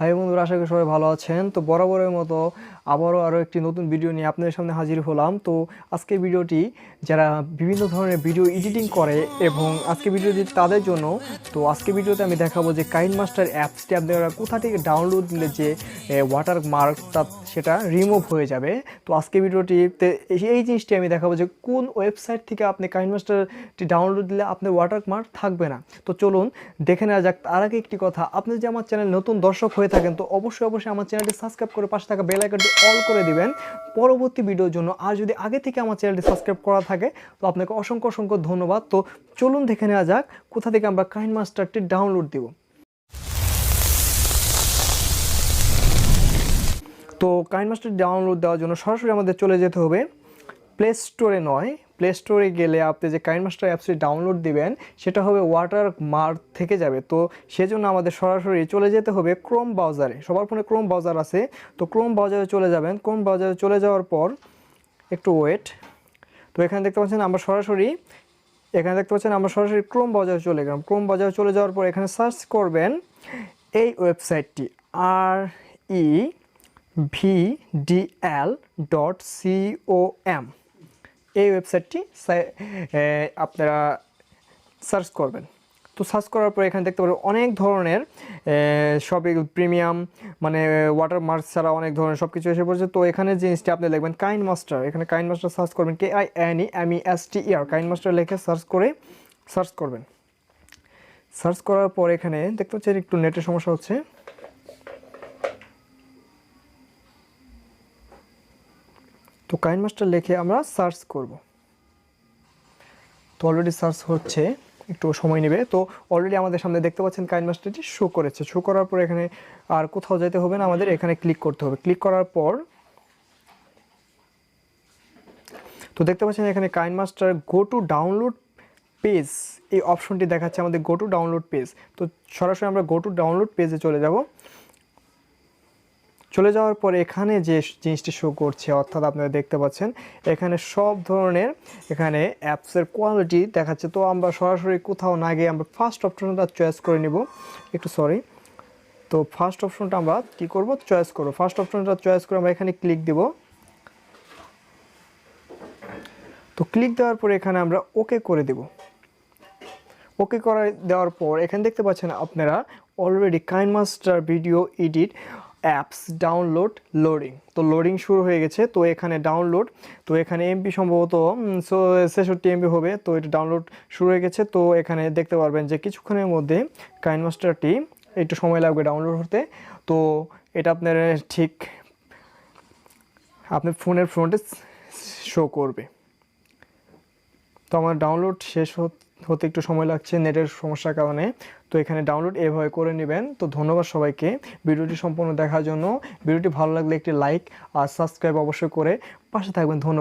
High বন্ধুরা, আশা করি সবাই ভালো আছেন। তো বরাবরের মতো আরও একটি নতুন ভিডিও নিয়ে আপনাদের সামনে হাজির হলাম। তো আজকের ভিডিওটি যারা বিভিন্ন ধরনের ভিডিও এডিটিং করে এবং আজকে ভিডিওটি তাদের জন্য। তো আজকে ভিডিওতে আমি দেখাবো যে কাইনমাস্টার অ্যাপসটি আপনারা কোথা থেকে ডাউনলোড দিলে যে ওয়াটার মার্কটা সেটা রিমুভ হয়ে যাবে। তো আজকে ভিডিওটিতে এই জিনিসটি আমি দেখাবো যে কোন ওয়েবসাইট থেকে আপনি কাইনমাস্টারটি ডাউনলোড দিলে আপনার ওয়াটার মার্ক থাকবে না। তো চলুন দেখে নেওয়া যাক। তার আগে একটি কথা, আপনি যে আমার চ্যানেল নতুন দর্শক হয়ে থাকেন তো অবশ্যই আমার চ্যানেলটি সাবস্ক্রাইব করে পাশে থাকা বেল আইকনটি অল করে দিবেন পরবর্তী ভিডিওর জন্য। আর যদি আগে থেকে আমার চ্যানেলটি সাবস্ক্রাইব করা থাকে তো আপনাকে অসংখ্য ধন্যবাদ। তো চলুন দেখে নেওয়া যাক কোথা থেকে আমরা কাইনমাস্টারটি ডাউনলোড দিব। তো কাইনমাস্টার ডাউনলোড দেওয়ার জন্য সরাসরি আমাদের চলে যেতে হবে প্লে স্টোরে, নয় প্লে স্টোরে গেলে আপনি যে কাইনমাস্টার অ্যাপসটি ডাউনলোড দিবেন সেটা হবে ওয়াটার মার্ক থেকে যাবে। তো সেজন্য আমাদের সরাসরি চলে যেতে হবে ক্রোম ব্রাউজারে। সবার ফোনে ক্রোম ব্রাউজার আছে, তো ক্রোম ব্রাউজারে চলে যাবেন। ক্রোম ব্রাউজারে চলে যাওয়ার পর একটু ওয়েট। তো এখানে দেখতে পাচ্ছেন আমরা সরাসরি ক্রোম ব্রাউজারে চলে গেলাম। ক্রোম ব্রাউজারে চলে যাওয়ার পর এখানে সার্চ করবেন এই ওয়েবসাইটটি revdl.com। এই ওয়েবসাইটটি আপনারা সার্চ করবেন। তো সার্চ করার পর এখানে দেখতে পাবেন অনেক ধরনের সবই প্রিমিয়াম, মানে ওয়াটার মার্ক ছাড়া অনেক ধরনের সব কিছু এসে পড়েছে। তো এখানে জিনিসটি আপনি লিখবেন কাইনমাস্টার। এখানে কাইনমাস্টার সার্চ করবেন, KINEMASTER কাইনমাস্টার লিখে সার্চ করবেন। সার্চ করার পর এখানে দেখতে পাচ্ছেন একটু নেটের সমস্যা হচ্ছে। তো কাইনমাস্টার লিখে আমরা সার্চ করব। তো অলরেডি সার্চ হচ্ছে, একটু সময় নেবে। তো অলরেডি আমাদের সামনে দেখতে পাচ্ছেন কাইনমাস্টারটি শো করেছে। শো করার পর এখানে আর কোথাও যেতে হবে না, আমাদের এখানে ক্লিক করতে হবে। ক্লিক করার পর তো দেখতে পাচ্ছেন এখানে KineMaster go to download page এই অপশনটি দেখাচ্ছে আমাদের গো টু ডাউনলোড পেজ। তো সরাসরি আমরা গো টু ডাউনলোড পেজে চলে যাব। চলে যাওয়ার পরে এখানে যে জিনিসটি শো করছে, অর্থাৎ আপনারা দেখতে পাচ্ছেন এখানে সব ধরনের এখানে অ্যাপসের কোয়ালিটি দেখাচ্ছে। তো আমরা সরাসরি কোথাও না গিয়ে আমরা ফার্স্ট অপশনটা চয়েস করে নিব। তো ফার্স্ট অপশনটা আমরা কী করব, চয়েস করব। ফার্স্ট অপশনটা চয়েস করে আমরা এখানে ক্লিক দিব। তো ক্লিক দেওয়ার পরে এখানে আমরা ওকে করে দেব। ওকে করে দেওয়ার পর এখানে দেখতে পাচ্ছেন আপনারা already KineMaster video edit apps download loading. তো লোডিং শুরু হয়ে গেছে। তো এখানে ডাউনলোড, তো এখানে এমবি সম্ভবত 66 MB হবে। তো এটা ডাউনলোড শুরু হয়ে গেছে। তো এখানে দেখতে পারবেন যে কিছুক্ষণের মধ্যে কাইনমাস্টারটি একটু সময় লাগবে ডাউনলোড হতে। তো এটা আপনার ঠিক আপনার ফোনের ফ্রন্টে শো করবে। তো আমার ডাউনলোড শেষ হতে একটু সময় লাগছে নেটের সমস্যার কারণে। তো এখানে ডাউনলোড এভাবে করে নেবেন। তো ধন্যবাদ সবাইকে ভিডিওটি সম্পূর্ণ দেখার জন্য। ভিডিওটি ভালো লাগলে একটি লাইক আর সাবস্ক্রাইব অবশ্যই করে পাশে থাকবেন। ধন্যবাদ।